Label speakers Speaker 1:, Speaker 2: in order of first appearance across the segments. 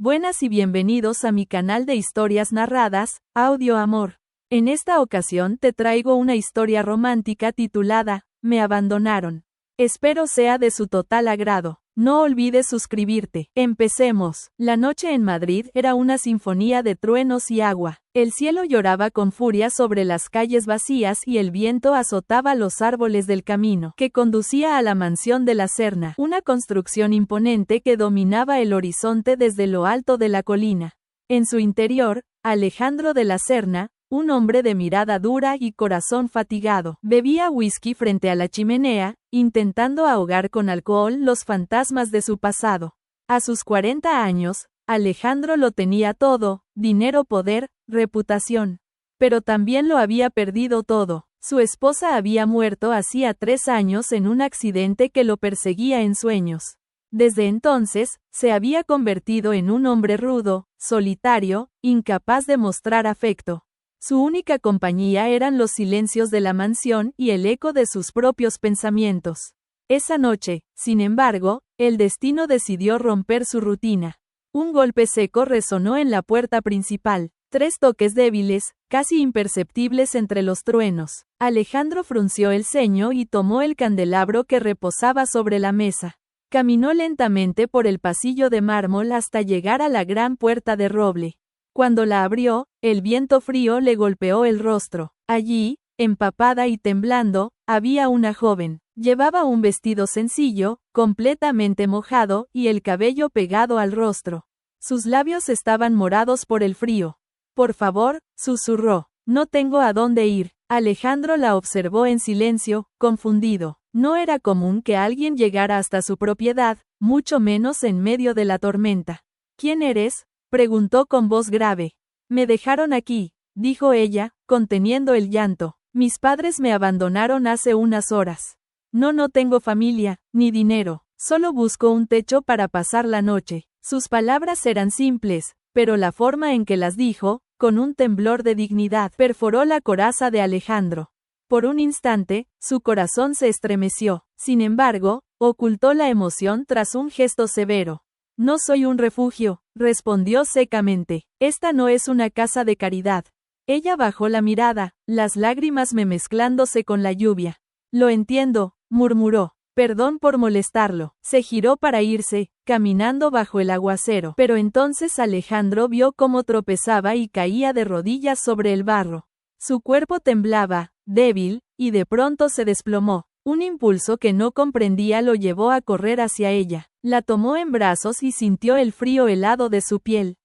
Speaker 1: Buenas y bienvenidos a mi canal de historias narradas, Audio Amor. En esta ocasión te traigo una historia romántica titulada, Me abandonaron. Espero sea de su total agrado. No olvides suscribirte. Empecemos. La noche en Madrid era una sinfonía de truenos y agua. El cielo lloraba con furia sobre las calles vacías y el viento azotaba los árboles del camino que conducía a la mansión de la Serna, una construcción imponente que dominaba el horizonte desde lo alto de la colina. En su interior, Alejandro de la Serna, un hombre de mirada dura y corazón fatigado, bebía whisky frente a la chimenea, intentando ahogar con alcohol los fantasmas de su pasado. A sus 40 años, Alejandro lo tenía todo, dinero, poder, reputación. Pero también lo había perdido todo. Su esposa había muerto hacía 3 años en un accidente que lo perseguía en sueños. Desde entonces, se había convertido en un hombre rudo, solitario, incapaz de mostrar afecto. Su única compañía eran los silencios de la mansión y el eco de sus propios pensamientos. Esa noche, sin embargo, el destino decidió romper su rutina. Un golpe seco resonó en la puerta principal. 3 toques débiles, casi imperceptibles entre los truenos. Alejandro frunció el ceño y tomó el candelabro que reposaba sobre la mesa. Caminó lentamente por el pasillo de mármol hasta llegar a la gran puerta de roble. Cuando la abrió, el viento frío le golpeó el rostro. Allí, empapada y temblando, había una joven. Llevaba un vestido sencillo, completamente mojado, y el cabello pegado al rostro. Sus labios estaban morados por el frío. Por favor, susurró. No tengo a dónde ir. Alejandro la observó en silencio, confundido. No era común que alguien llegara hasta su propiedad, mucho menos en medio de la tormenta. ¿Quién eres?, preguntó con voz grave. Me dejaron aquí, dijo ella, conteniendo el llanto. Mis padres me abandonaron hace unas horas. No tengo familia, ni dinero, solo busco un techo para pasar la noche. Sus palabras eran simples, pero la forma en que las dijo, con un temblor de dignidad, perforó la coraza de Alejandro. Por un instante, su corazón se estremeció. Sin embargo, ocultó la emoción tras un gesto severo. No soy un refugio, respondió secamente. Esta no es una casa de caridad. Ella bajó la mirada, las lágrimas mezclándose con la lluvia. Lo entiendo, murmuró. Perdón por molestarlo. Se giró para irse, caminando bajo el aguacero. Pero entonces Alejandro vio cómo tropezaba y caía de rodillas sobre el barro. Su cuerpo temblaba, débil, y de pronto se desplomó. Un impulso que no comprendía lo llevó a correr hacia ella. La tomó en brazos y sintió el frío helado de su piel.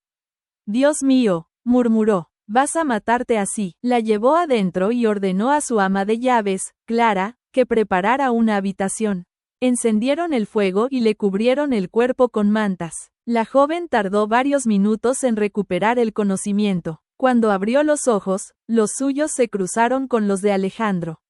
Speaker 1: Dios mío, murmuró, vas a matarte así. La llevó adentro y ordenó a su ama de llaves, Clara, que preparara una habitación. Encendieron el fuego y le cubrieron el cuerpo con mantas. La joven tardó varios minutos en recuperar el conocimiento. Cuando abrió los ojos, los suyos se cruzaron con los de Alejandro.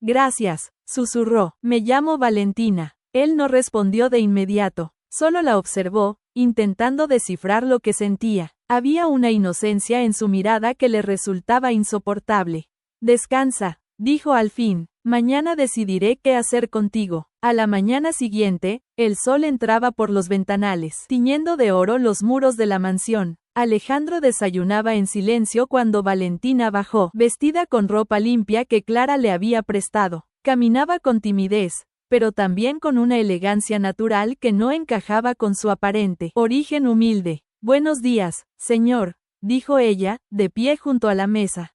Speaker 1: Gracias, susurró. Me llamo Valentina. Él no respondió de inmediato, solo la observó, intentando descifrar lo que sentía. Había una inocencia en su mirada que le resultaba insoportable. Descansa, dijo al fin. Mañana decidiré qué hacer contigo. A la mañana siguiente, el sol entraba por los ventanales, tiñendo de oro los muros de la mansión. Alejandro desayunaba en silencio cuando Valentina bajó, vestida con ropa limpia que Clara le había prestado. Caminaba con timidez, pero también con una elegancia natural que no encajaba con su aparente origen humilde. Buenos días, señor, dijo ella, de pie junto a la mesa.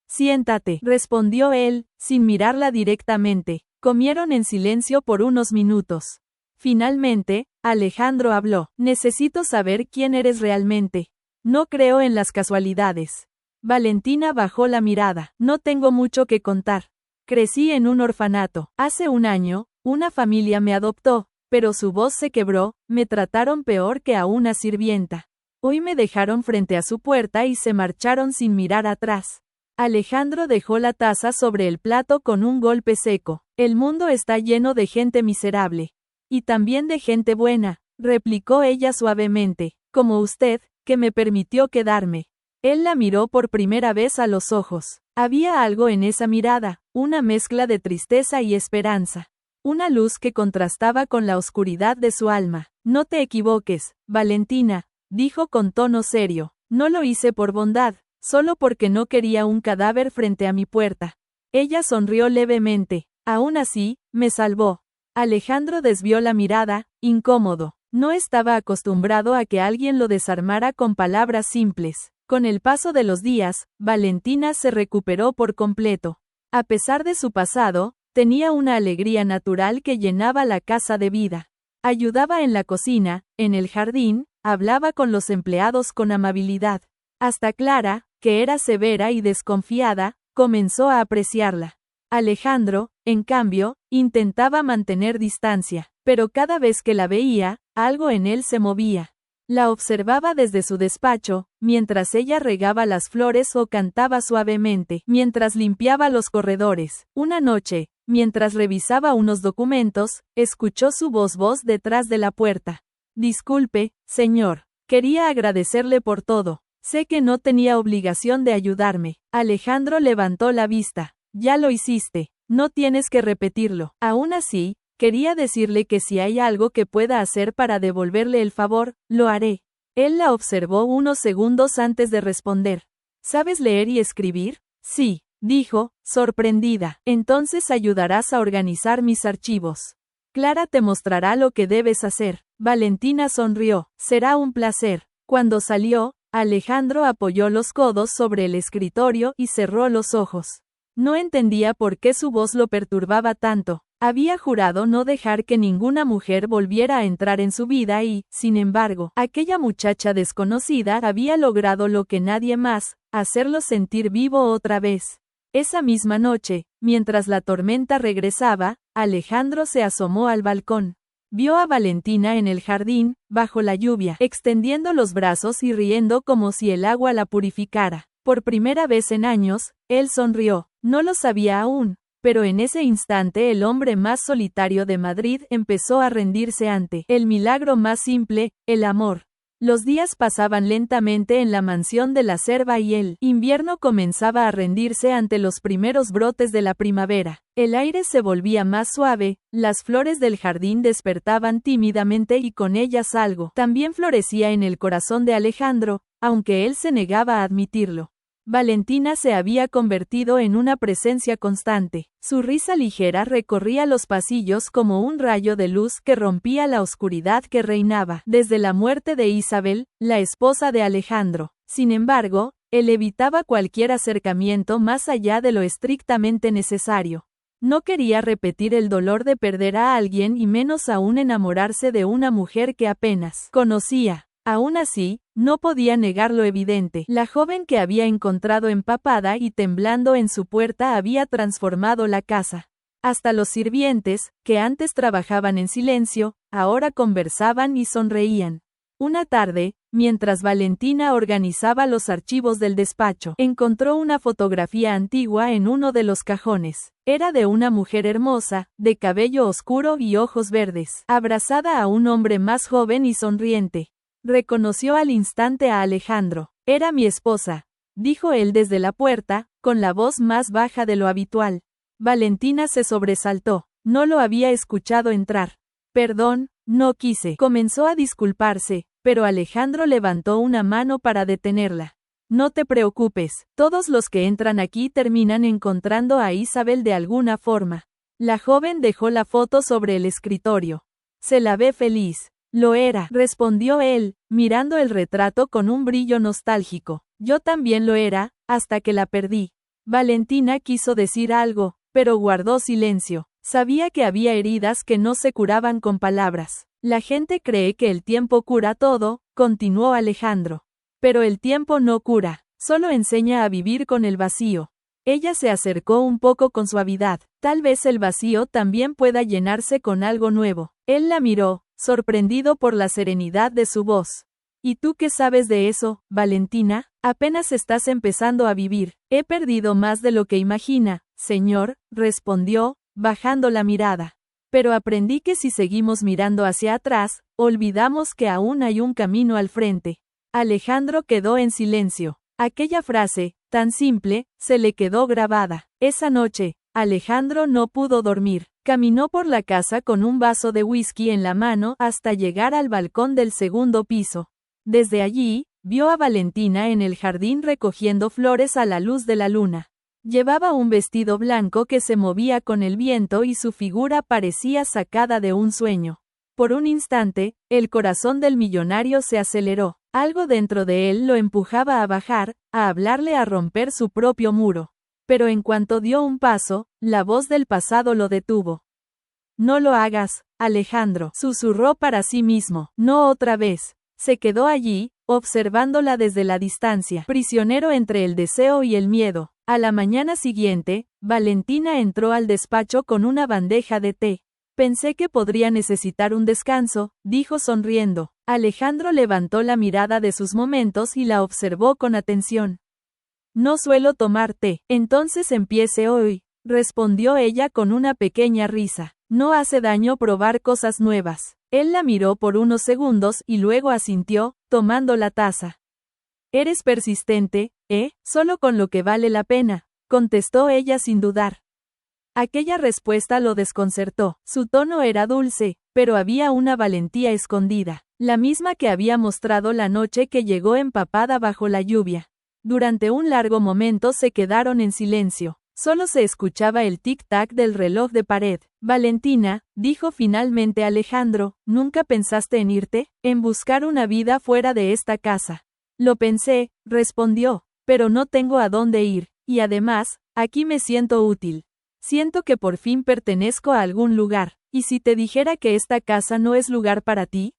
Speaker 1: Siéntate, respondió él, sin mirarla directamente. Comieron en silencio por unos minutos. Finalmente, Alejandro habló. Necesito saber quién eres realmente. No creo en las casualidades. Valentina bajó la mirada. No tengo mucho que contar. Crecí en un orfanato. Hace un año, una familia me adoptó, pero su voz se quebró, me trataron peor que a una sirvienta. Hoy me dejaron frente a su puerta y se marcharon sin mirar atrás. Alejandro dejó la taza sobre el plato con un golpe seco. El mundo está lleno de gente miserable. Y también de gente buena, replicó ella suavemente, como usted, que me permitió quedarme. Él la miró por primera vez a los ojos. Había algo en esa mirada, una mezcla de tristeza y esperanza. Una luz que contrastaba con la oscuridad de su alma. No te equivoques, Valentina, dijo con tono serio. No lo hice por bondad, solo porque no quería un cadáver frente a mi puerta. Ella sonrió levemente. Aún así, me salvó. Alejandro desvió la mirada, incómodo. No estaba acostumbrado a que alguien lo desarmara con palabras simples. Con el paso de los días, Valentina se recuperó por completo. A pesar de su pasado, tenía una alegría natural que llenaba la casa de vida. Ayudaba en la cocina, en el jardín, hablaba con los empleados con amabilidad. Hasta Clara, que era severa y desconfiada, comenzó a apreciarla. Alejandro, en cambio, intentaba mantener distancia, pero cada vez que la veía, algo en él se movía. La observaba desde su despacho, mientras ella regaba las flores o cantaba suavemente, mientras limpiaba los corredores. Una noche, mientras revisaba unos documentos, escuchó su voz detrás de la puerta. Disculpe, señor. Quería agradecerle por todo. Sé que no tenía obligación de ayudarme. Alejandro levantó la vista. Ya lo hiciste. No tienes que repetirlo. Aún así, quería decirle que si hay algo que pueda hacer para devolverle el favor, lo haré. Él la observó unos segundos antes de responder. ¿Sabes leer y escribir? Sí, dijo, sorprendida. Entonces ayudarás a organizar mis archivos. Clara te mostrará lo que debes hacer. Valentina sonrió. Será un placer. Cuando salió, Alejandro apoyó los codos sobre el escritorio y cerró los ojos. No entendía por qué su voz lo perturbaba tanto. Había jurado no dejar que ninguna mujer volviera a entrar en su vida y, sin embargo, aquella muchacha desconocida había logrado lo que nadie más, hacerlo sentir vivo otra vez. Esa misma noche, mientras la tormenta regresaba, Alejandro se asomó al balcón. Vio a Valentina en el jardín, bajo la lluvia, extendiendo los brazos y riendo como si el agua la purificara. Por primera vez en años, él sonrió. No lo sabía aún, pero en ese instante el hombre más solitario de Madrid empezó a rendirse ante el milagro más simple, el amor. Los días pasaban lentamente en la mansión de la Cerva y el invierno comenzaba a rendirse ante los primeros brotes de la primavera. El aire se volvía más suave, las flores del jardín despertaban tímidamente y con ellas algo también florecía en el corazón de Alejandro, aunque él se negaba a admitirlo. Valentina se había convertido en una presencia constante. Su risa ligera recorría los pasillos como un rayo de luz que rompía la oscuridad que reinaba desde la muerte de Isabel, la esposa de Alejandro. Sin embargo, él evitaba cualquier acercamiento más allá de lo estrictamente necesario. No quería repetir el dolor de perder a alguien y menos aún enamorarse de una mujer que apenas conocía. Aún así, no podía negar lo evidente. La joven que había encontrado empapada y temblando en su puerta había transformado la casa. Hasta los sirvientes, que antes trabajaban en silencio, ahora conversaban y sonreían. Una tarde, mientras Valentina organizaba los archivos del despacho, encontró una fotografía antigua en uno de los cajones. Era de una mujer hermosa, de cabello oscuro y ojos verdes, abrazada a un hombre más joven y sonriente. Reconoció al instante a Alejandro. Era mi esposa, dijo él desde la puerta, con la voz más baja de lo habitual. Valentina se sobresaltó. No lo había escuchado entrar. Perdón, no quise. Comenzó a disculparse, pero Alejandro levantó una mano para detenerla. No te preocupes, todos los que entran aquí terminan encontrando a Isabel de alguna forma. La joven dejó la foto sobre el escritorio. Se la ve feliz. Lo era, respondió él, mirando el retrato con un brillo nostálgico. Yo también lo era, hasta que la perdí. Valentina quiso decir algo, pero guardó silencio. Sabía que había heridas que no se curaban con palabras. La gente cree que el tiempo cura todo, continuó Alejandro. Pero el tiempo no cura, solo enseña a vivir con el vacío. Ella se acercó un poco con suavidad. Tal vez el vacío también pueda llenarse con algo nuevo. Él la miró, sorprendido por la serenidad de su voz. ¿Y tú qué sabes de eso, Valentina? Apenas estás empezando a vivir. He perdido más de lo que imagina, señor, respondió, bajando la mirada. Pero aprendí que si seguimos mirando hacia atrás, olvidamos que aún hay un camino al frente. Alejandro quedó en silencio. Aquella frase, tan simple, se le quedó grabada. Esa noche, Alejandro no pudo dormir. Caminó por la casa con un vaso de whisky en la mano hasta llegar al balcón del segundo piso. Desde allí, vio a Valentina en el jardín recogiendo flores a la luz de la luna. Llevaba un vestido blanco que se movía con el viento y su figura parecía sacada de un sueño. Por un instante, el corazón del millonario se aceleró. Algo dentro de él lo empujaba a bajar, a hablarle, a romper su propio muro. Pero en cuanto dio un paso, la voz del pasado lo detuvo. No lo hagas, Alejandro, susurró para sí mismo. No otra vez. Se quedó allí, observándola desde la distancia, prisionero entre el deseo y el miedo. A la mañana siguiente, Valentina entró al despacho con una bandeja de té. Pensé que podría necesitar un descanso, dijo sonriendo. Alejandro levantó la mirada de sus momentos y la observó con atención. No suelo tomar té. Entonces empiece hoy, respondió ella con una pequeña risa. No hace daño probar cosas nuevas. Él la miró por unos segundos y luego asintió, tomando la taza. Eres persistente, ¿eh? Solo con lo que vale la pena, contestó ella sin dudar. Aquella respuesta lo desconcertó. Su tono era dulce, pero había una valentía escondida, la misma que había mostrado la noche que llegó empapada bajo la lluvia. Durante un largo momento se quedaron en silencio. Solo se escuchaba el tic-tac del reloj de pared. Valentina, dijo finalmente Alejandro, ¿nunca pensaste en irte? En buscar una vida fuera de esta casa. Lo pensé, respondió, pero no tengo a dónde ir, y además, aquí me siento útil. Siento que por fin pertenezco a algún lugar. ¿Y si te dijera que esta casa no es lugar para ti?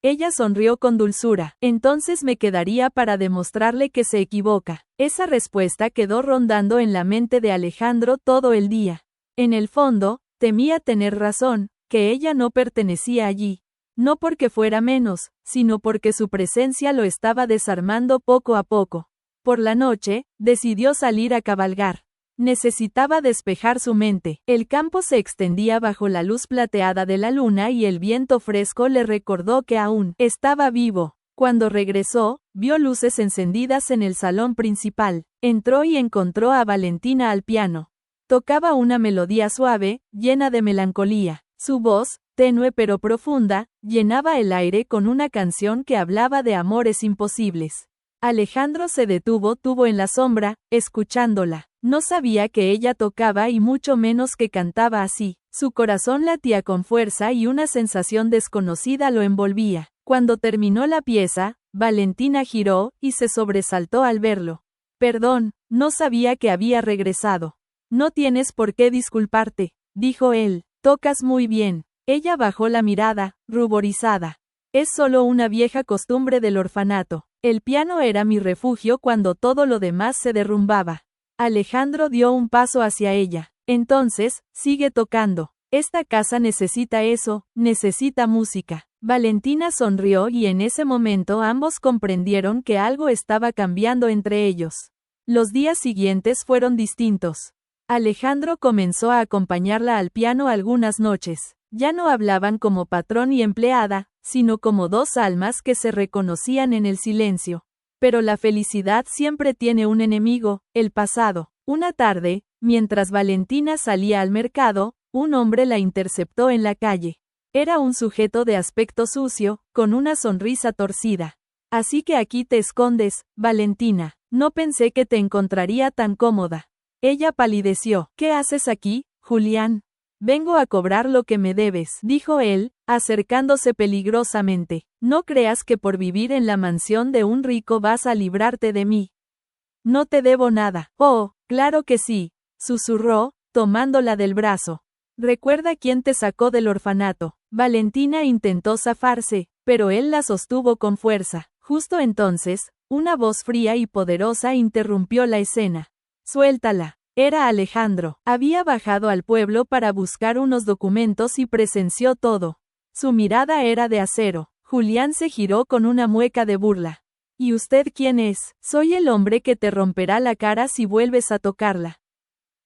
Speaker 1: Ella sonrió con dulzura. Entonces me quedaría para demostrarle que se equivoca. Esa respuesta quedó rondando en la mente de Alejandro todo el día. En el fondo, temía tener razón, que ella no pertenecía allí. No porque fuera menos, sino porque su presencia lo estaba desarmando poco a poco. Por la noche, decidió salir a cabalgar. Necesitaba despejar su mente. El campo se extendía bajo la luz plateada de la luna y el viento fresco le recordó que aún estaba vivo. Cuando regresó, vio luces encendidas en el salón principal. Entró y encontró a Valentina al piano. Tocaba una melodía suave, llena de melancolía. Su voz, tenue pero profunda, llenaba el aire con una canción que hablaba de amores imposibles. Alejandro se detuvo en la sombra, escuchándola. No sabía que ella tocaba y mucho menos que cantaba así. Su corazón latía con fuerza y una sensación desconocida lo envolvía. Cuando terminó la pieza, Valentina giró y se sobresaltó al verlo. Perdón, no sabía que había regresado. No tienes por qué disculparte, dijo él. Tocas muy bien. Ella bajó la mirada, ruborizada. Es solo una vieja costumbre del orfanato. El piano era mi refugio cuando todo lo demás se derrumbaba. Alejandro dio un paso hacia ella. Entonces, sigue tocando. Esta casa necesita eso, necesita música. Valentina sonrió y en ese momento ambos comprendieron que algo estaba cambiando entre ellos. Los días siguientes fueron distintos. Alejandro comenzó a acompañarla al piano algunas noches. Ya no hablaban como patrón y empleada, sino como dos almas que se reconocían en el silencio. Pero la felicidad siempre tiene un enemigo, el pasado. Una tarde, mientras Valentina salía al mercado, un hombre la interceptó en la calle. Era un sujeto de aspecto sucio, con una sonrisa torcida. Así que aquí te escondes, Valentina. No pensé que te encontraría tan cómoda. Ella palideció. ¿Qué haces aquí, Julián? Vengo a cobrar lo que me debes, dijo él, acercándose peligrosamente. No creas que por vivir en la mansión de un rico vas a librarte de mí. No te debo nada. Oh, claro que sí, susurró, tomándola del brazo. Recuerda quién te sacó del orfanato. Valentina intentó zafarse, pero él la sostuvo con fuerza. Justo entonces, una voz fría y poderosa interrumpió la escena. Suéltala. Era Alejandro. Había bajado al pueblo para buscar unos documentos y presenció todo. Su mirada era de acero. Julián se giró con una mueca de burla. ¿Y usted quién es? Soy el hombre que te romperá la cara si vuelves a tocarla.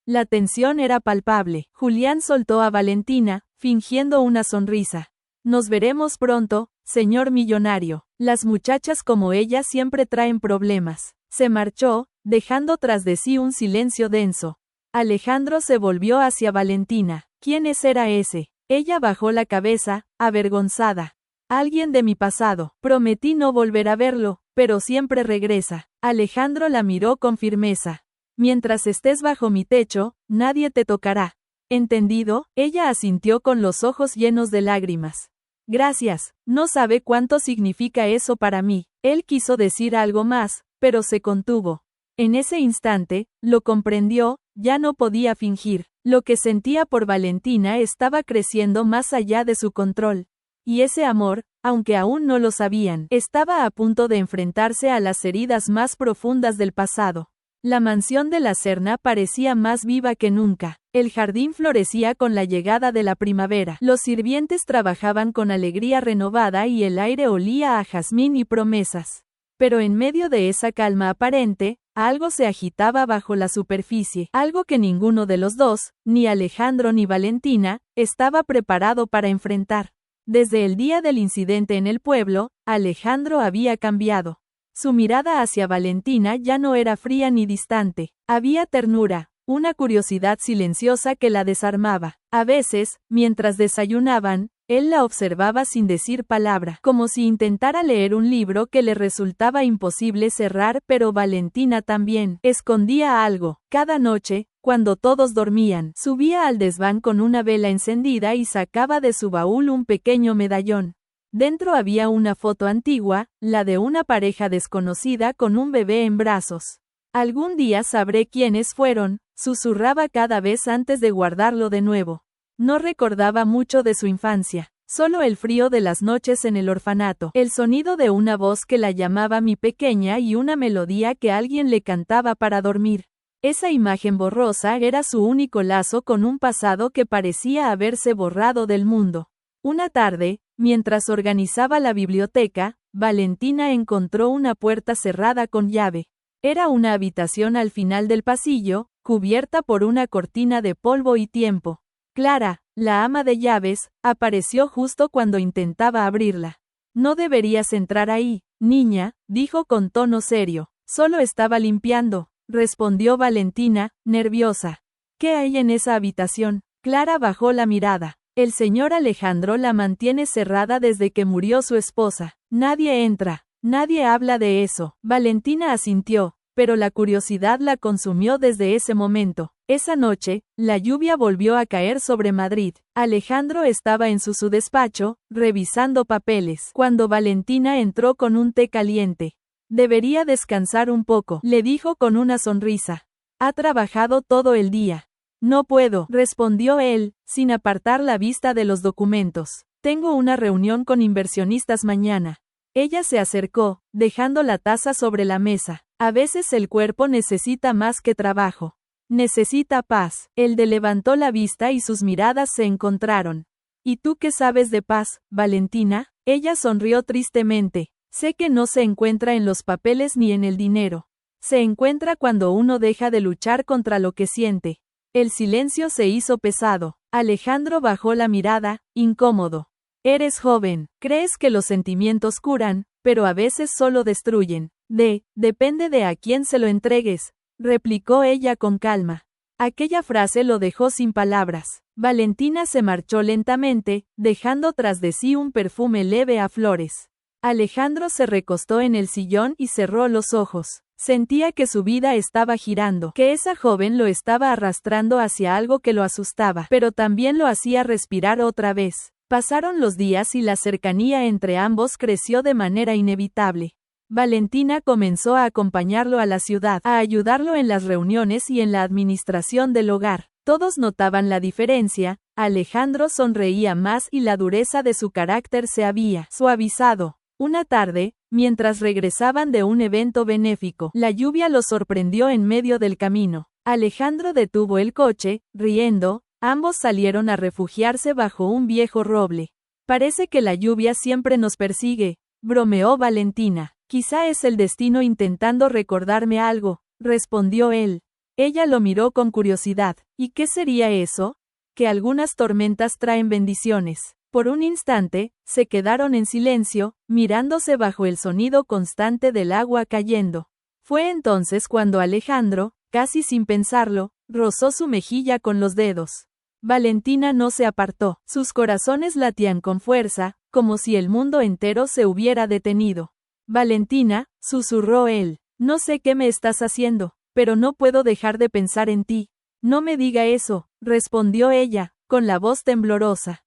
Speaker 1: La tensión era palpable. Julián soltó a Valentina, fingiendo una sonrisa. Nos veremos pronto, señor millonario. Las muchachas como ella siempre traen problemas. Se marchó, dejando tras de sí un silencio denso. Alejandro se volvió hacia Valentina. ¿Quién era ese? Ella bajó la cabeza, avergonzada. Alguien de mi pasado. Prometí no volver a verlo, pero siempre regresa. Alejandro la miró con firmeza. Mientras estés bajo mi techo, nadie te tocará. ¿Entendido? Ella asintió con los ojos llenos de lágrimas. Gracias, no sabe cuánto significa eso para mí. Él quiso decir algo más, pero se contuvo. En ese instante, lo comprendió, ya no podía fingir. Lo que sentía por Valentina estaba creciendo más allá de su control. Y ese amor, aunque aún no lo sabían, estaba a punto de enfrentarse a las heridas más profundas del pasado. La mansión de la Serna parecía más viva que nunca. El jardín florecía con la llegada de la primavera. Los sirvientes trabajaban con alegría renovada y el aire olía a jazmín y promesas. Pero en medio de esa calma aparente, algo se agitaba bajo la superficie, algo que ninguno de los dos, ni Alejandro ni Valentina, estaba preparado para enfrentar. Desde el día del incidente en el pueblo, Alejandro había cambiado. Su mirada hacia Valentina ya no era fría ni distante. Había ternura, una curiosidad silenciosa que la desarmaba. A veces, mientras desayunaban, él la observaba sin decir palabra, como si intentara leer un libro que le resultaba imposible cerrar, pero Valentina también escondía algo. Cada noche, cuando todos dormían, subía al desván con una vela encendida y sacaba de su baúl un pequeño medallón. Dentro había una foto antigua, la de una pareja desconocida con un bebé en brazos. Algún día sabré quiénes fueron, susurraba cada vez antes de guardarlo de nuevo. No recordaba mucho de su infancia, solo el frío de las noches en el orfanato, el sonido de una voz que la llamaba mi pequeña y una melodía que alguien le cantaba para dormir. Esa imagen borrosa era su único lazo con un pasado que parecía haberse borrado del mundo. Una tarde, mientras organizaba la biblioteca, Valentina encontró una puerta cerrada con llave. Era una habitación al final del pasillo, cubierta por una cortina de polvo y tiempo. Clara, la ama de llaves, apareció justo cuando intentaba abrirla. No deberías entrar ahí, niña, dijo con tono serio. Solo estaba limpiando, respondió Valentina, nerviosa. ¿Qué hay en esa habitación? Clara bajó la mirada. El señor Alejandro la mantiene cerrada desde que murió su esposa. Nadie entra, nadie habla de eso. Valentina asintió, pero la curiosidad la consumió desde ese momento. Esa noche, la lluvia volvió a caer sobre Madrid. Alejandro estaba en su despacho, revisando papeles, cuando Valentina entró con un té caliente. Debería descansar un poco, le dijo con una sonrisa. Ha trabajado todo el día. No puedo, respondió él, sin apartar la vista de los documentos. Tengo una reunión con inversionistas mañana. Ella se acercó, dejando la taza sobre la mesa. A veces el cuerpo necesita más que trabajo. Necesita paz. Él levantó la vista y sus miradas se encontraron. ¿Y tú qué sabes de paz, Valentina? Ella sonrió tristemente. Sé que no se encuentra en los papeles ni en el dinero. Se encuentra cuando uno deja de luchar contra lo que siente. El silencio se hizo pesado. Alejandro bajó la mirada, incómodo. Eres joven, crees que los sentimientos curan, pero a veces solo destruyen. Depende de a quién se lo entregues, replicó ella con calma. Aquella frase lo dejó sin palabras. Valentina se marchó lentamente, dejando tras de sí un perfume leve a flores. Alejandro se recostó en el sillón y cerró los ojos. Sentía que su vida estaba girando, que esa joven lo estaba arrastrando hacia algo que lo asustaba, pero también lo hacía respirar otra vez. Pasaron los días y la cercanía entre ambos creció de manera inevitable. Valentina comenzó a acompañarlo a la ciudad, a ayudarlo en las reuniones y en la administración del hogar. Todos notaban la diferencia, Alejandro sonreía más y la dureza de su carácter se había suavizado. Una tarde, mientras regresaban de un evento benéfico, la lluvia los sorprendió en medio del camino. Alejandro detuvo el coche, riendo, ambos salieron a refugiarse bajo un viejo roble. Parece que la lluvia siempre nos persigue, bromeó Valentina. Quizá es el destino intentando recordarme algo, respondió él. Ella lo miró con curiosidad. ¿Y qué sería eso? Que algunas tormentas traen bendiciones. Por un instante, se quedaron en silencio, mirándose bajo el sonido constante del agua cayendo. Fue entonces cuando Alejandro, casi sin pensarlo, rozó su mejilla con los dedos. Valentina no se apartó. Sus corazones latían con fuerza, como si el mundo entero se hubiera detenido. Valentina, susurró él, no sé qué me estás haciendo, pero no puedo dejar de pensar en ti. No me diga eso, respondió ella, con la voz temblorosa.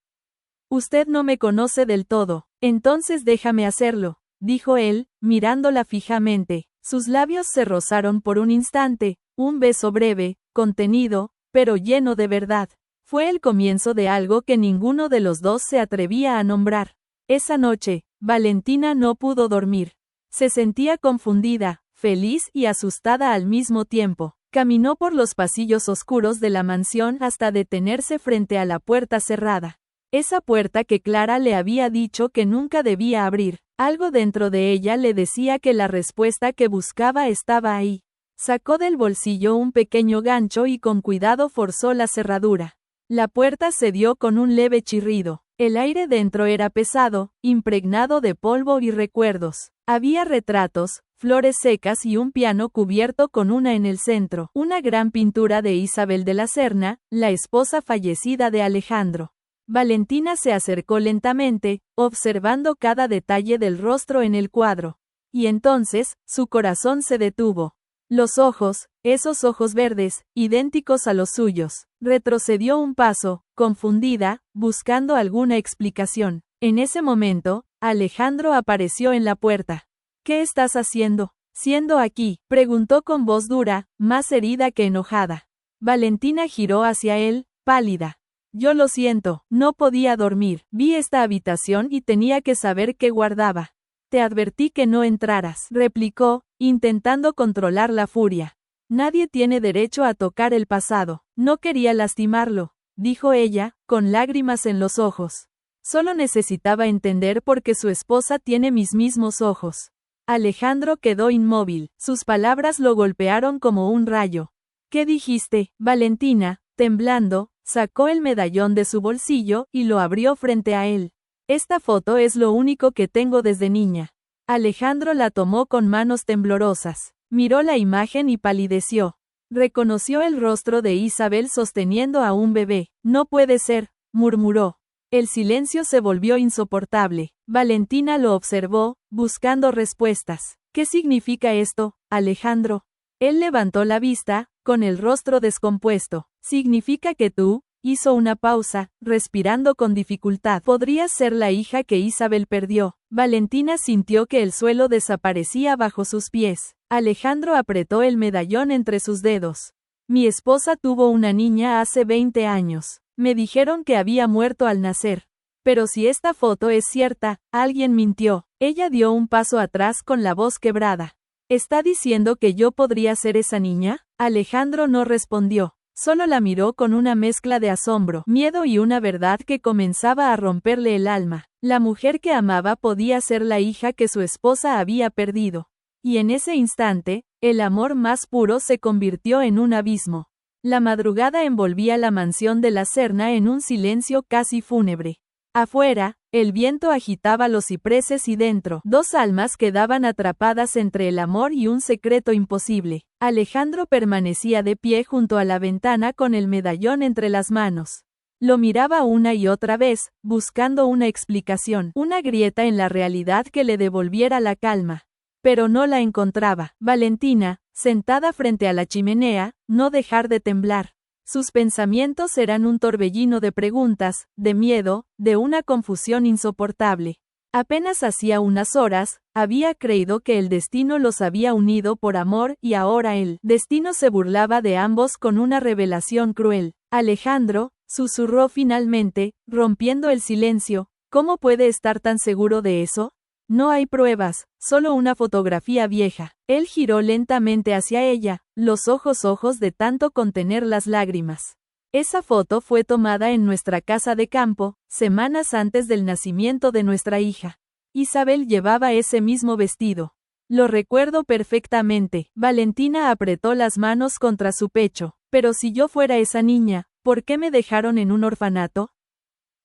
Speaker 1: Usted no me conoce del todo, entonces déjame hacerlo, dijo él, mirándola fijamente. Sus labios se rozaron por un instante, un beso breve, contenido, pero lleno de verdad. Fue el comienzo de algo que ninguno de los dos se atrevía a nombrar. Esa noche, Valentina no pudo dormir. Se sentía confundida, feliz y asustada al mismo tiempo. Caminó por los pasillos oscuros de la mansión hasta detenerse frente a la puerta cerrada. Esa puerta que Clara le había dicho que nunca debía abrir. Algo dentro de ella le decía que la respuesta que buscaba estaba ahí. Sacó del bolsillo un pequeño gancho y con cuidado forzó la cerradura. La puerta cedió con un leve chirrido. El aire dentro era pesado, impregnado de polvo y recuerdos. Había retratos, flores secas y un piano cubierto con una en el centro. Una gran pintura de Isabel de la Serna, la esposa fallecida de Alejandro. Valentina se acercó lentamente, observando cada detalle del rostro en el cuadro. Y entonces, su corazón se detuvo. Los ojos, esos ojos verdes, idénticos a los suyos. Retrocedió un paso, confundida, buscando alguna explicación. En ese momento, Alejandro apareció en la puerta. ¿Qué estás haciendo? Siendo aquí, preguntó con voz dura, más herida que enojada. Valentina giró hacia él, pálida. Yo lo siento, no podía dormir. Vi esta habitación y tenía que saber qué guardaba. Te advertí que no entraras, replicó, intentando controlar la furia. Nadie tiene derecho a tocar el pasado. No quería lastimarlo, dijo ella, con lágrimas en los ojos. Solo necesitaba entender por qué su esposa tiene mis mismos ojos. Alejandro quedó inmóvil, sus palabras lo golpearon como un rayo. ¿Qué dijiste? Valentina, temblando, sacó el medallón de su bolsillo y lo abrió frente a él. Esta foto es lo único que tengo desde niña. Alejandro la tomó con manos temblorosas. Miró la imagen y palideció. Reconoció el rostro de Isabel sosteniendo a un bebé. No puede ser, murmuró. El silencio se volvió insoportable. Valentina lo observó, buscando respuestas. ¿Qué significa esto, Alejandro? Él levantó la vista, con el rostro descompuesto. Significa que tú, hizo una pausa, respirando con dificultad. Podrías ser la hija que Isabel perdió. Valentina sintió que el suelo desaparecía bajo sus pies. Alejandro apretó el medallón entre sus dedos. Mi esposa tuvo una niña hace 20 años. Me dijeron que había muerto al nacer. Pero si esta foto es cierta, alguien mintió. Ella dio un paso atrás con la voz quebrada. ¿Está diciendo que yo podría ser esa niña? Alejandro no respondió. Solo la miró con una mezcla de asombro, miedo y una verdad que comenzaba a romperle el alma. La mujer que amaba podía ser la hija que su esposa había perdido. Y en ese instante, el amor más puro se convirtió en un abismo. La madrugada envolvía la mansión de la Serna en un silencio casi fúnebre. Afuera, el viento agitaba los cipreses y dentro, dos almas quedaban atrapadas entre el amor y un secreto imposible. Alejandro permanecía de pie junto a la ventana con el medallón entre las manos. Lo miraba una y otra vez, buscando una explicación, una grieta en la realidad que le devolviera la calma. Pero no la encontraba. Valentina, sentada frente a la chimenea, no dejar de temblar. Sus pensamientos eran un torbellino de preguntas, de miedo, de una confusión insoportable. Apenas hacía unas horas, había creído que el destino los había unido por amor y ahora el destino se burlaba de ambos con una revelación cruel. Alejandro, susurró finalmente, rompiendo el silencio, ¿cómo puede estar tan seguro de eso? No hay pruebas, solo una fotografía vieja. Él giró lentamente hacia ella, los ojos de tanto contener las lágrimas. Esa foto fue tomada en nuestra casa de campo, semanas antes del nacimiento de nuestra hija. Isabel llevaba ese mismo vestido. Lo recuerdo perfectamente. Valentina apretó las manos contra su pecho. Pero si yo fuera esa niña, ¿por qué me dejaron en un orfanato?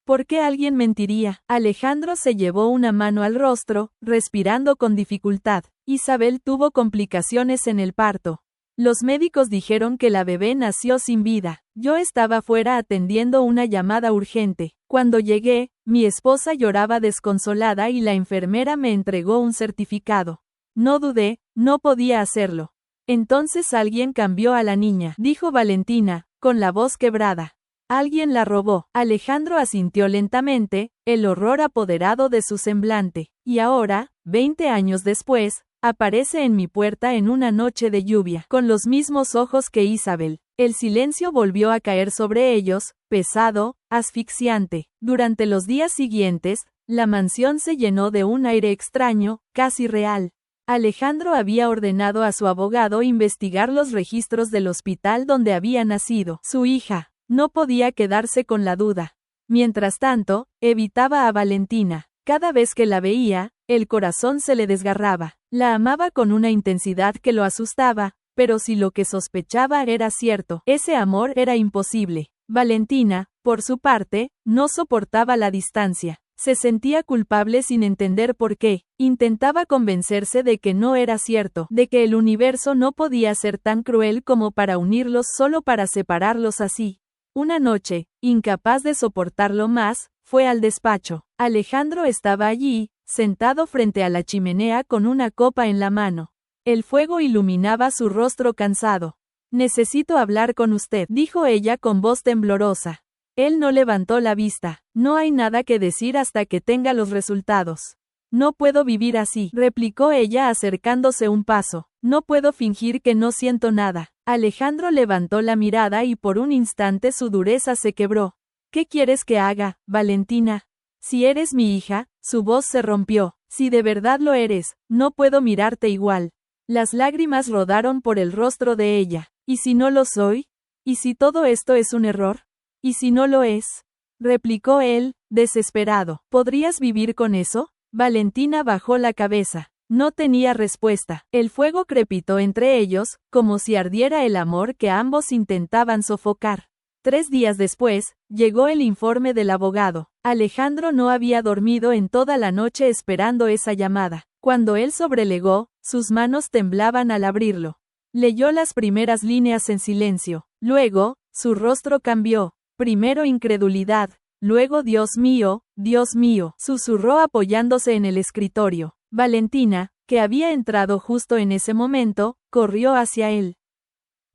Speaker 1: ¿Por qué alguien mentiría? Alejandro se llevó una mano al rostro, respirando con dificultad. Isabel tuvo complicaciones en el parto. Los médicos dijeron que la bebé nació sin vida. Yo estaba fuera atendiendo una llamada urgente. Cuando llegué, Mi esposa lloraba desconsolada y la enfermera me entregó un certificado. No dudé, no podía hacerlo. Entonces alguien cambió a la niña, dijo Valentina, con la voz quebrada. Alguien la robó. Alejandro asintió lentamente, el horror apoderado de su semblante. Y ahora, 20 años después, aparece en mi puerta en una noche de lluvia, con los mismos ojos que Isabel. El silencio volvió a caer sobre ellos, pesado, asfixiante. Durante los días siguientes, la mansión se llenó de un aire extraño, casi real. Alejandro había ordenado a su abogado investigar los registros del hospital donde había nacido su hija. No podía quedarse con la duda. Mientras tanto, evitaba a Valentina. Cada vez que la veía, el corazón se le desgarraba. La amaba con una intensidad que lo asustaba, pero si lo que sospechaba era cierto, ese amor era imposible. Valentina, por su parte, no soportaba la distancia. Se sentía culpable sin entender por qué. Intentaba convencerse de que no era cierto, de que el universo no podía ser tan cruel como para unirlos solo para separarlos así. Una noche, incapaz de soportarlo más, fue al despacho. Alejandro estaba allí, sentado frente a la chimenea con una copa en la mano. El fuego iluminaba su rostro cansado. Necesito hablar con usted, dijo ella con voz temblorosa. Él no levantó la vista. No hay nada que decir hasta que tenga los resultados. No puedo vivir así, replicó ella acercándose un paso. No puedo fingir que no siento nada. Alejandro levantó la mirada y por un instante su dureza se quebró. ¿Qué quieres que haga, Valentina? Si eres mi hija, su voz se rompió. Si de verdad lo eres, no puedo mirarte igual. Las lágrimas rodaron por el rostro de ella. ¿Y si no lo soy? ¿Y si todo esto es un error? ¿Y si no lo es? Replicó él, desesperado. ¿Podrías vivir con eso? Valentina bajó la cabeza. No tenía respuesta. El fuego crepitó entre ellos, como si ardiera el amor que ambos intentaban sofocar. 3 días después, llegó el informe del abogado. Alejandro no había dormido en toda la noche esperando esa llamada. Cuando él sobrelegó, sus manos temblaban al abrirlo. Leyó las primeras líneas en silencio. Luego, su rostro cambió. Primero incredulidad, luego Dios mío, susurró apoyándose en el escritorio. Valentina, que había entrado justo en ese momento, corrió hacia él.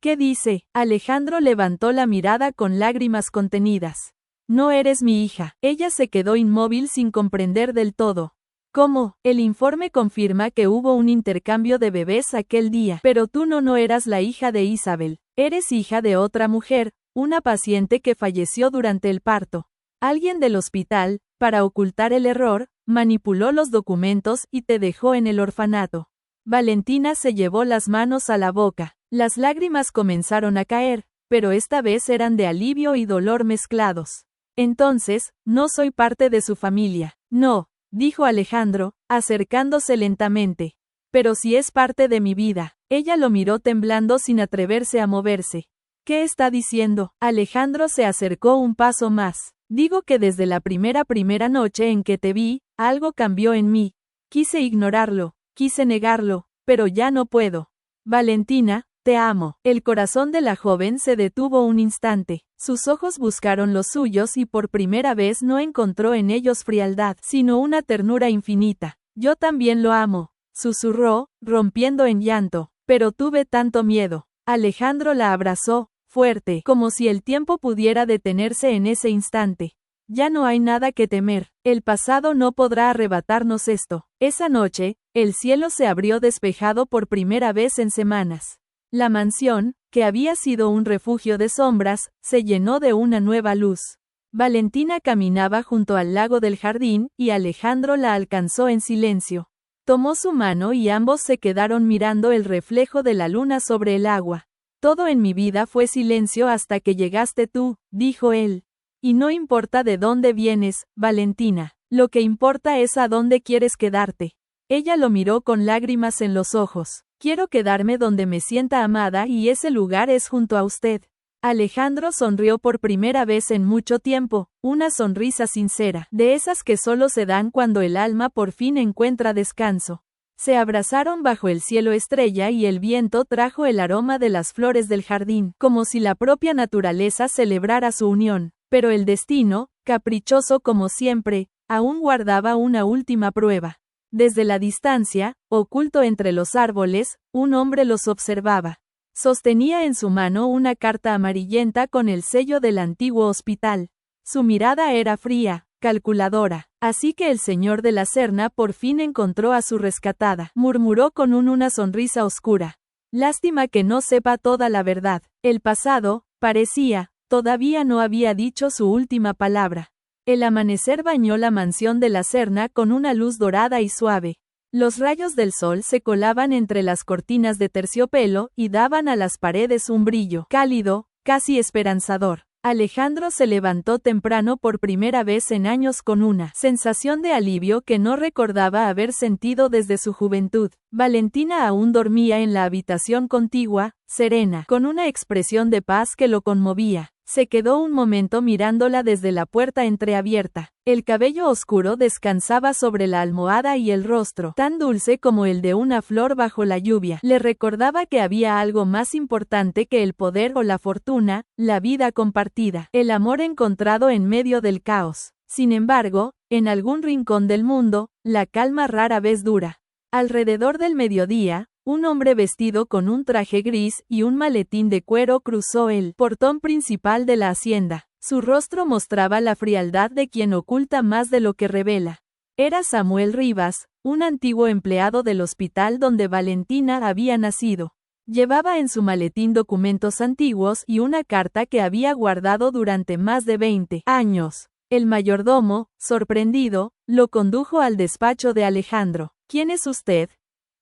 Speaker 1: ¿Qué dice? Alejandro levantó la mirada con lágrimas contenidas. No eres mi hija. Ella se quedó inmóvil sin comprender del todo. ¿Cómo? El informe confirma que hubo un intercambio de bebés aquel día. Pero tú no eras la hija de Isabel. Eres hija de otra mujer, una paciente que falleció durante el parto. Alguien del hospital, para ocultar el error, manipuló los documentos y te dejó en el orfanato. Valentina se llevó las manos a la boca. Las lágrimas comenzaron a caer, pero esta vez eran de alivio y dolor mezclados. Entonces, no soy parte de su familia. No, dijo Alejandro, acercándose lentamente. Pero sí es parte de mi vida. Ella lo miró temblando sin atreverse a moverse. ¿Qué está diciendo? Alejandro se acercó un paso más. Digo que desde la primera noche en que te vi, algo cambió en mí. Quise ignorarlo, quise negarlo, pero ya no puedo. Valentina, te amo. El corazón de la joven se detuvo un instante. Sus ojos buscaron los suyos y por primera vez no encontró en ellos frialdad, sino una ternura infinita. Yo también lo amo, susurró, rompiendo en llanto. Pero tuve tanto miedo. Alejandro la abrazó, fuerte, como si el tiempo pudiera detenerse en ese instante. Ya no hay nada que temer. El pasado no podrá arrebatarnos esto. Esa noche, el cielo se abrió despejado por primera vez en semanas. La mansión, que había sido un refugio de sombras, se llenó de una nueva luz. Valentina caminaba junto al lago del jardín, y Alejandro la alcanzó en silencio. Tomó su mano y ambos se quedaron mirando el reflejo de la luna sobre el agua. Todo en mi vida fue silencio hasta que llegaste tú, dijo él. Y no importa de dónde vienes, Valentina, lo que importa es a dónde quieres quedarte. Ella lo miró con lágrimas en los ojos. Quiero quedarme donde me sienta amada y ese lugar es junto a usted. Alejandro sonrió por primera vez en mucho tiempo, una sonrisa sincera, de esas que solo se dan cuando el alma por fin encuentra descanso. Se abrazaron bajo el cielo estrella y el viento trajo el aroma de las flores del jardín, como si la propia naturaleza celebrara su unión. Pero el destino, caprichoso como siempre, aún guardaba una última prueba. Desde la distancia, oculto entre los árboles, un hombre los observaba. Sostenía en su mano una carta amarillenta con el sello del antiguo hospital. Su mirada era fría, calculadora. Así que el señor de la Serna por fin encontró a su rescatada. Murmuró con una sonrisa oscura. Lástima que no sepa toda la verdad. El pasado, parecía, todavía no había dicho su última palabra. El amanecer bañó la mansión de la Serna con una luz dorada y suave. Los rayos del sol se colaban entre las cortinas de terciopelo y daban a las paredes un brillo cálido, casi esperanzador. Alejandro se levantó temprano por primera vez en años con una sensación de alivio que no recordaba haber sentido desde su juventud. Valentina aún dormía en la habitación contigua, serena, con una expresión de paz que lo conmovía. Se quedó un momento mirándola desde la puerta entreabierta. El cabello oscuro descansaba sobre la almohada y el rostro, tan dulce como el de una flor bajo la lluvia, le recordaba que había algo más importante que el poder o la fortuna, la vida compartida, el amor encontrado en medio del caos. Sin embargo, en algún rincón del mundo, la calma rara vez dura. Alrededor del mediodía, un hombre vestido con un traje gris y un maletín de cuero cruzó el portón principal de la hacienda. Su rostro mostraba la frialdad de quien oculta más de lo que revela. Era Samuel Rivas, un antiguo empleado del hospital donde Valentina había nacido. Llevaba en su maletín documentos antiguos y una carta que había guardado durante más de 20 años. El mayordomo, sorprendido, lo condujo al despacho de Alejandro. ¿Quién es usted?,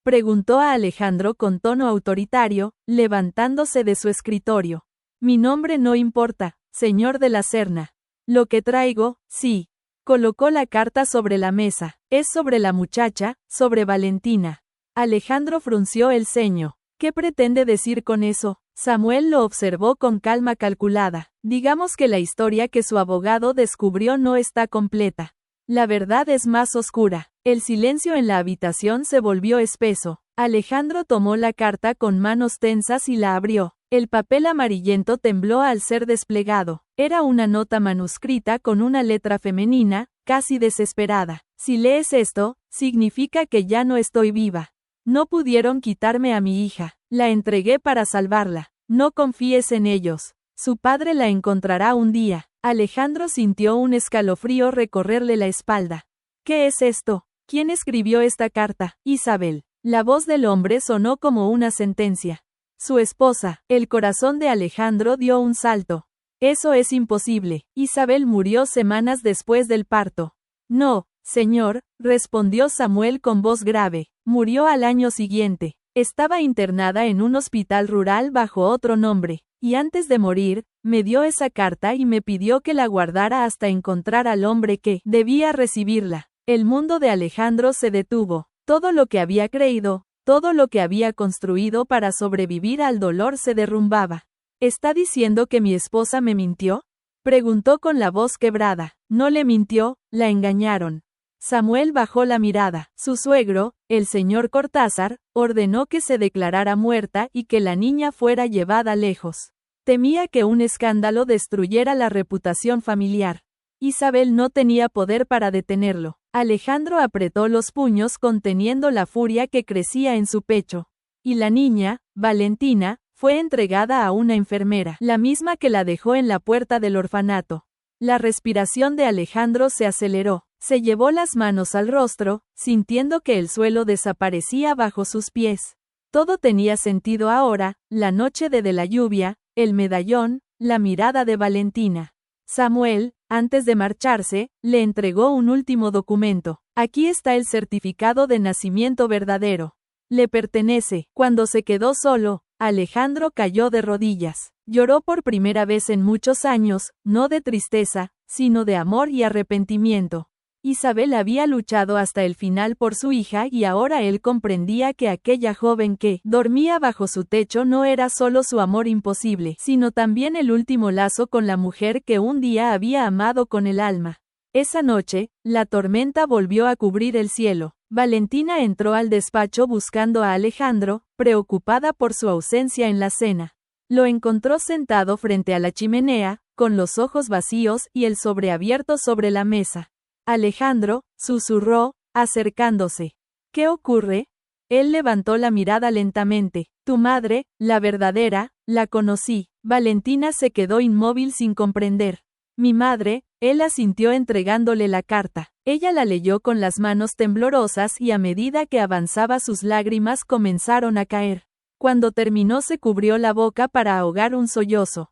Speaker 1: preguntó a Alejandro con tono autoritario, levantándose de su escritorio. Mi nombre no importa, señor de la Serna. Lo que traigo, sí. Colocó la carta sobre la mesa. Es sobre la muchacha, sobre Valentina. Alejandro frunció el ceño. ¿Qué pretende decir con eso? Samuel lo observó con calma calculada. Digamos que la historia que su abogado descubrió no está completa. La verdad es más oscura. El silencio en la habitación se volvió espeso. Alejandro tomó la carta con manos tensas y la abrió. El papel amarillento tembló al ser desplegado. Era una nota manuscrita con una letra femenina, casi desesperada. Si lees esto, significa que ya no estoy viva. No pudieron quitarme a mi hija. La entregué para salvarla. No confíes en ellos. Su padre la encontrará un día. Alejandro sintió un escalofrío recorrerle la espalda. ¿Qué es esto? ¿Quién escribió esta carta? Isabel. La voz del hombre sonó como una sentencia. Su esposa. El corazón de Alejandro dio un salto. Eso es imposible. Isabel murió semanas después del parto. No, señor, respondió Samuel con voz grave. Murió al año siguiente. Estaba internada en un hospital rural bajo otro nombre. Y antes de morir, me dio esa carta y me pidió que la guardara hasta encontrar al hombre que debía recibirla. El mundo de Alejandro se detuvo. Todo lo que había creído, todo lo que había construido para sobrevivir al dolor se derrumbaba. ¿Está diciendo que mi esposa me mintió?, preguntó con la voz quebrada. No le mintió, la engañaron. Samuel bajó la mirada. Su suegro, el señor Cortázar, ordenó que se declarara muerta y que la niña fuera llevada lejos. Temía que un escándalo destruyera la reputación familiar. Isabel no tenía poder para detenerlo. Alejandro apretó los puños conteniendo la furia que crecía en su pecho. Y la niña, Valentina, fue entregada a una enfermera, la misma que la dejó en la puerta del orfanato. La respiración de Alejandro se aceleró. Se llevó las manos al rostro, sintiendo que el suelo desaparecía bajo sus pies. Todo tenía sentido ahora, la noche de la lluvia, el medallón, la mirada de Valentina. Samuel, antes de marcharse, le entregó un último documento. Aquí está el certificado de nacimiento verdadero. Le pertenece. Cuando se quedó solo, Alejandro cayó de rodillas. Lloró por primera vez en muchos años, no de tristeza, sino de amor y arrepentimiento. Isabel había luchado hasta el final por su hija y ahora él comprendía que aquella joven que dormía bajo su techo no era solo su amor imposible, sino también el último lazo con la mujer que un día había amado con el alma. Esa noche, la tormenta volvió a cubrir el cielo. Valentina entró al despacho buscando a Alejandro, preocupada por su ausencia en la cena. Lo encontró sentado frente a la chimenea, con los ojos vacíos y el sobre abierto sobre la mesa. Alejandro, susurró, acercándose. ¿Qué ocurre? Él levantó la mirada lentamente. Tu madre, la verdadera, la conocí. Valentina se quedó inmóvil sin comprender. Mi madre, él asintió entregándole la carta. Ella la leyó con las manos temblorosas y a medida que avanzaba sus lágrimas comenzaron a caer. Cuando terminó se cubrió la boca para ahogar un sollozo.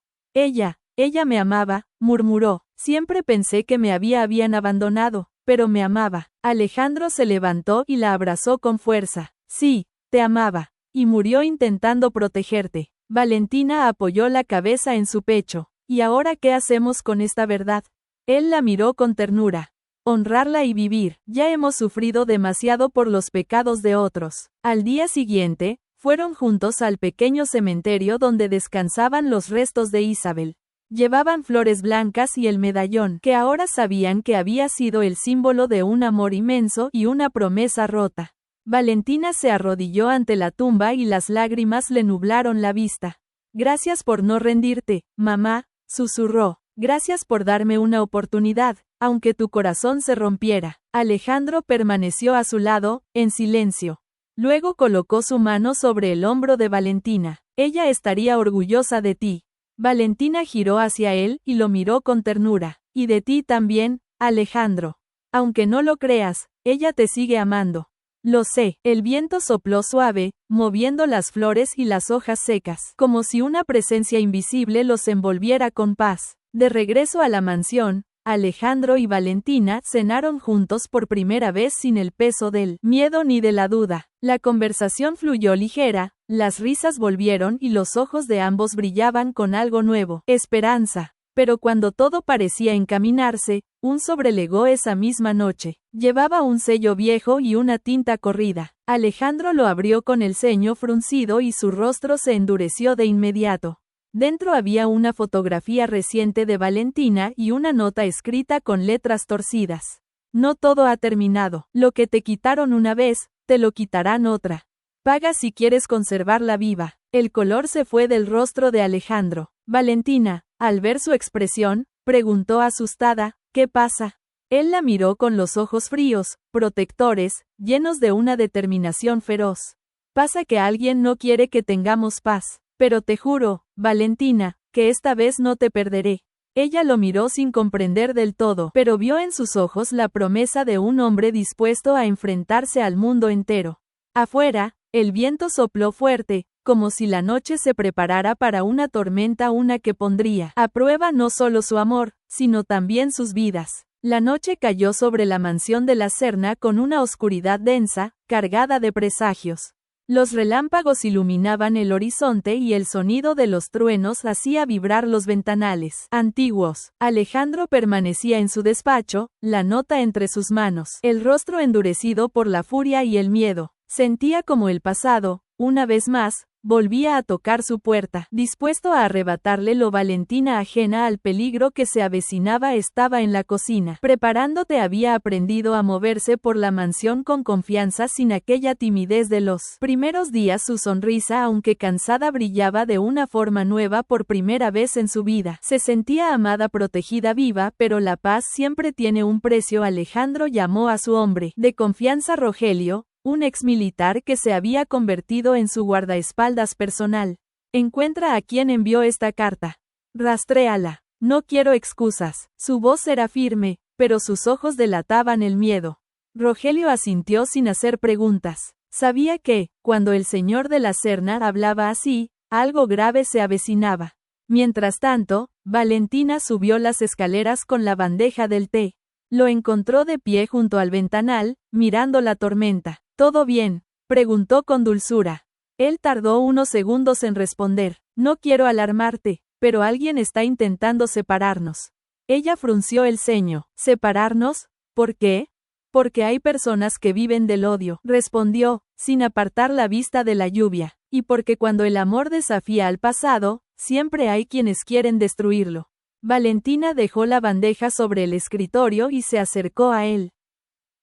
Speaker 1: Ella me amaba, murmuró. Siempre pensé que me habían abandonado, pero me amaba. Alejandro se levantó y la abrazó con fuerza. Sí, te amaba. Y murió intentando protegerte. Valentina apoyó la cabeza en su pecho. ¿Y ahora qué hacemos con esta verdad? Él la miró con ternura. Honrarla y vivir. Ya hemos sufrido demasiado por los pecados de otros. Al día siguiente, fueron juntos al pequeño cementerio donde descansaban los restos de Isabel. Llevaban flores blancas y el medallón, que ahora sabían que había sido el símbolo de un amor inmenso y una promesa rota. Valentina se arrodilló ante la tumba y las lágrimas le nublaron la vista. Gracias por no rendirte, mamá, susurró. Gracias por darme una oportunidad, aunque tu corazón se rompiera. Alejandro permaneció a su lado, en silencio. Luego colocó su mano sobre el hombro de Valentina. Ella estaría orgullosa de ti. Valentina giró hacia él y lo miró con ternura. Y de ti también, Alejandro. Aunque no lo creas, ella te sigue amando. Lo sé. El viento sopló suave, moviendo las flores y las hojas secas, como si una presencia invisible los envolviera con paz. De regreso a la mansión, Alejandro y Valentina cenaron juntos por primera vez sin el peso del miedo ni de la duda. La conversación fluyó ligera, las risas volvieron y los ojos de ambos brillaban con algo nuevo, esperanza. Pero cuando todo parecía encaminarse, un sobre llegó esa misma noche. Llevaba un sello viejo y una tinta corrida. Alejandro lo abrió con el ceño fruncido y su rostro se endureció de inmediato. Dentro había una fotografía reciente de Valentina y una nota escrita con letras torcidas. No todo ha terminado. Lo que te quitaron una vez, te lo quitarán otra. Paga si quieres conservarla viva. El color se fue del rostro de Alejandro. Valentina, al ver su expresión, preguntó asustada, ¿qué pasa? Él la miró con los ojos fríos, protectores, llenos de una determinación feroz. Pasa que alguien no quiere que tengamos paz. Pero te juro, Valentina, que esta vez no te perderé. Ella lo miró sin comprender del todo, pero vio en sus ojos la promesa de un hombre dispuesto a enfrentarse al mundo entero. Afuera, el viento sopló fuerte, como si la noche se preparara para una tormenta, una que pondría a prueba no solo su amor, sino también sus vidas. La noche cayó sobre la mansión de la Serna con una oscuridad densa, cargada de presagios. Los relámpagos iluminaban el horizonte y el sonido de los truenos hacía vibrar los ventanales antiguos. Alejandro permanecía en su despacho, la nota entre sus manos, el rostro endurecido por la furia y el miedo. Sentía como el pasado, una vez más, volvía a tocar su puerta, dispuesto a arrebatarle lo. Valentina, ajena al peligro que se avecinaba, estaba en la cocina. Preparándote había aprendido a moverse por la mansión con confianza sin aquella timidez de los primeros días. Su sonrisa, aunque cansada, brillaba de una forma nueva por primera vez en su vida. Se sentía amada, protegida, viva, pero la paz siempre tiene un precio. Alejandro llamó a su hombre de confianza, Rogelio, un exmilitar que se había convertido en su guardaespaldas personal. Encuentra a quien envió esta carta. Rastréala. No quiero excusas. Su voz era firme, pero sus ojos delataban el miedo. Rogelio asintió sin hacer preguntas. Sabía que, cuando el señor de la Serna hablaba así, algo grave se avecinaba. Mientras tanto, Valentina subió las escaleras con la bandeja del té. Lo encontró de pie junto al ventanal, mirando la tormenta. ¿Todo bien?, preguntó con dulzura. Él tardó unos segundos en responder. No quiero alarmarte, pero alguien está intentando separarnos. Ella frunció el ceño. ¿Separarnos? ¿Por qué? Porque hay personas que viven del odio, respondió, sin apartar la vista de la lluvia. Y porque cuando el amor desafía al pasado, siempre hay quienes quieren destruirlo. Valentina dejó la bandeja sobre el escritorio y se acercó a él.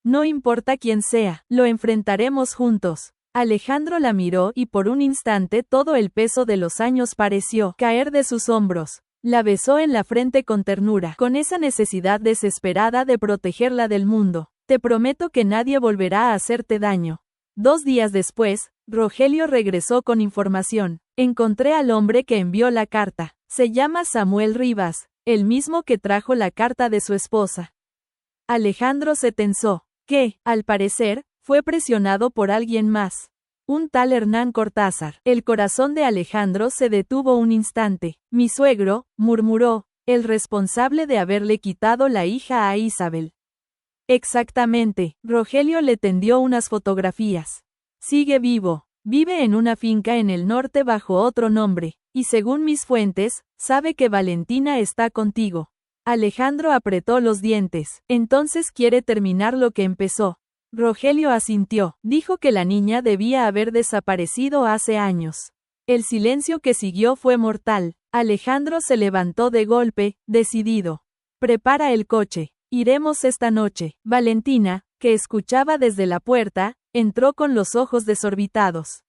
Speaker 1: No importa quién sea, lo enfrentaremos juntos. Alejandro la miró y por un instante todo el peso de los años pareció caer de sus hombros. La besó en la frente con ternura, con esa necesidad desesperada de protegerla del mundo. Te prometo que nadie volverá a hacerte daño. 2 días después, Rogelio regresó con información. Encontré al hombre que envió la carta. Se llama Samuel Rivas, el mismo que trajo la carta de su esposa. Alejandro se tensó, que, al parecer, fue presionado por alguien más. Un tal Hernán Cortázar. El corazón de Alejandro se detuvo un instante. Mi suegro, murmuró, el responsable de haberle quitado la hija a Isabel. Exactamente, Rogelio le tendió unas fotografías. Sigue vivo, vive en una finca en el norte bajo otro nombre, y según mis fuentes, sabe que Valentina está contigo. Alejandro apretó los dientes. Entonces quiere terminar lo que empezó. Rogelio asintió. Dijo que la niña debía haber desaparecido hace años. El silencio que siguió fue mortal. Alejandro se levantó de golpe, decidido. Prepara el coche. Iremos esta noche. Valentina, que escuchaba desde la puerta, entró con los ojos desorbitados.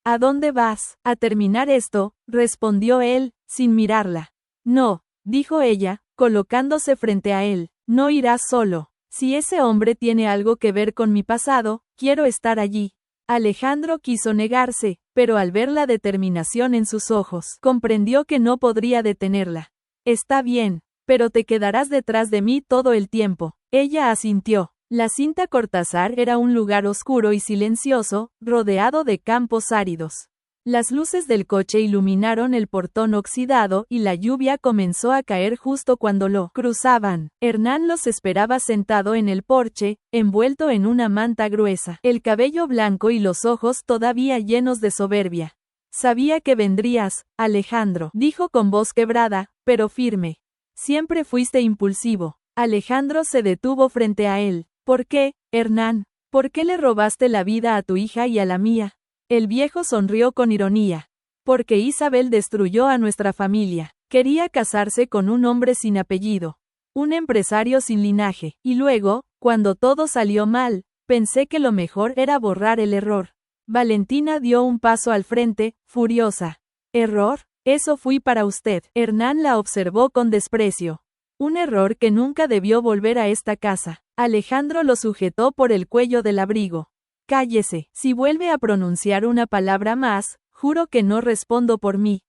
Speaker 1: ¿A dónde vas? A terminar esto, respondió él, sin mirarla. No, dijo ella, colocándose frente a él. No irás solo. Si ese hombre tiene algo que ver con mi pasado, quiero estar allí. Alejandro quiso negarse, pero al ver la determinación en sus ojos, comprendió que no podría detenerla. Está bien, pero te quedarás detrás de mí todo el tiempo. Ella asintió. La Cinta Cortázar era un lugar oscuro y silencioso, rodeado de campos áridos. Las luces del coche iluminaron el portón oxidado y la lluvia comenzó a caer justo cuando lo cruzaban. Hernán los esperaba sentado en el porche, envuelto en una manta gruesa, el cabello blanco y los ojos todavía llenos de soberbia. Sabía que vendrías, Alejandro, dijo con voz quebrada, pero firme. Siempre fuiste impulsivo. Alejandro se detuvo frente a él. ¿Por qué, Hernán? ¿Por qué le robaste la vida a tu hija y a la mía? El viejo sonrió con ironía. Porque Isabel destruyó a nuestra familia. Quería casarse con un hombre sin apellido. Un empresario sin linaje. Y luego, cuando todo salió mal, pensé que lo mejor era borrar el error. Valentina dio un paso al frente, furiosa. ¿Error? Eso fui para usted. Hernán la observó con desprecio. Un error que nunca debió volver a esta casa. Alejandro lo sujetó por el cuello del abrigo. Cállese, si vuelve a pronunciar una palabra más, juro que no respondo por mí.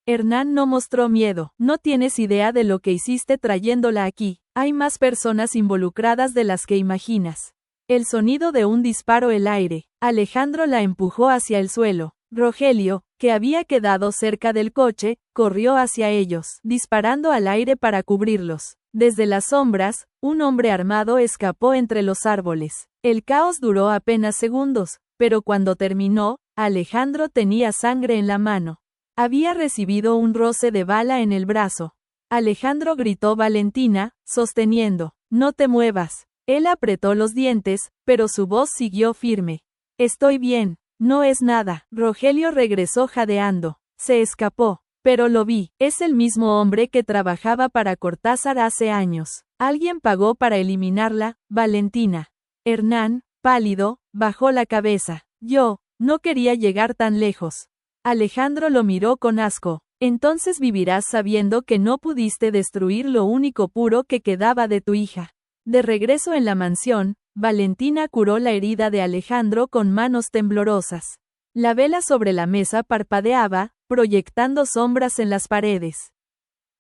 Speaker 1: Hernán no mostró miedo. No tienes idea de lo que hiciste trayéndola aquí. Hay más personas involucradas de las que imaginas. El sonido de un disparo el aire. Alejandro la empujó hacia el suelo. Rogelio, que había quedado cerca del coche, corrió hacia ellos, disparando al aire para cubrirlos. Desde las sombras, un hombre armado escapó entre los árboles. El caos duró apenas segundos, pero cuando terminó, Alejandro tenía sangre en la mano. Había recibido un roce de bala en el brazo. Alejandro gritó Valentina, sosteniendo, no te muevas. Él apretó los dientes, pero su voz siguió firme. Estoy bien, no es nada. Rogelio regresó jadeando. Se escapó. Pero lo vi, es el mismo hombre que trabajaba para Cortázar hace años. Alguien pagó para eliminarla, Valentina. Hernán, pálido, bajó la cabeza. Yo, no quería llegar tan lejos. Alejandro lo miró con asco. Entonces vivirás sabiendo que no pudiste destruir lo único puro que quedaba de tu hija. De regreso en la mansión, Valentina curó la herida de Alejandro con manos temblorosas. La vela sobre la mesa parpadeaba, proyectando sombras en las paredes.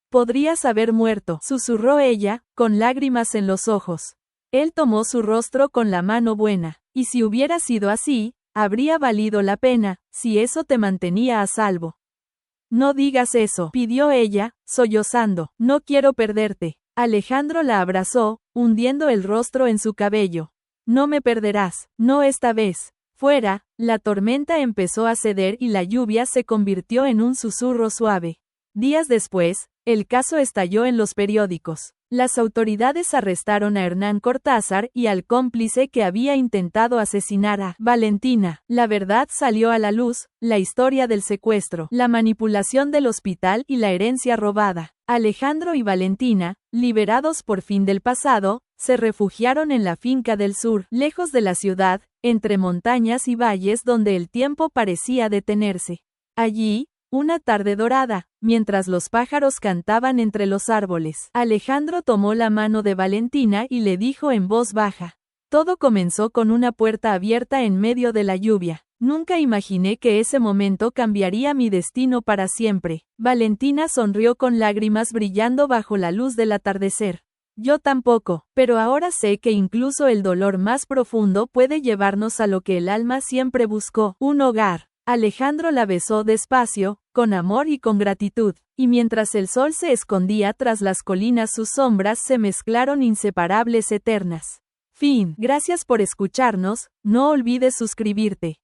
Speaker 1: Podrías haber muerto, susurró ella, con lágrimas en los ojos. Él tomó su rostro con la mano buena. Y si hubiera sido así, habría valido la pena, si eso te mantenía a salvo. No digas eso, pidió ella, sollozando. No quiero perderte. Alejandro la abrazó, hundiendo el rostro en su cabello. No me perderás, no esta vez. Fuera, la tormenta empezó a ceder y la lluvia se convirtió en un susurro suave. Días después, el caso estalló en los periódicos. Las autoridades arrestaron a Hernán Cortázar y al cómplice que había intentado asesinar a Valentina. La verdad salió a la luz, la historia del secuestro, la manipulación del hospital y la herencia robada. Alejandro y Valentina, liberados por fin del pasado, se refugiaron en la finca del sur, lejos de la ciudad, entre montañas y valles donde el tiempo parecía detenerse. Allí, Una tarde dorada, mientras los pájaros cantaban entre los árboles. Alejandro tomó la mano de Valentina y le dijo en voz baja. Todo comenzó con una puerta abierta en medio de la lluvia. Nunca imaginé que ese momento cambiaría mi destino para siempre. Valentina sonrió con lágrimas brillando bajo la luz del atardecer. Yo tampoco, pero ahora sé que incluso el dolor más profundo puede llevarnos a lo que el alma siempre buscó, un hogar. Alejandro la besó despacio, con amor y con gratitud, y mientras el sol se escondía tras las colinas sus sombras se mezclaron inseparables eternas. Fin. Gracias por escucharnos, no olvides suscribirte.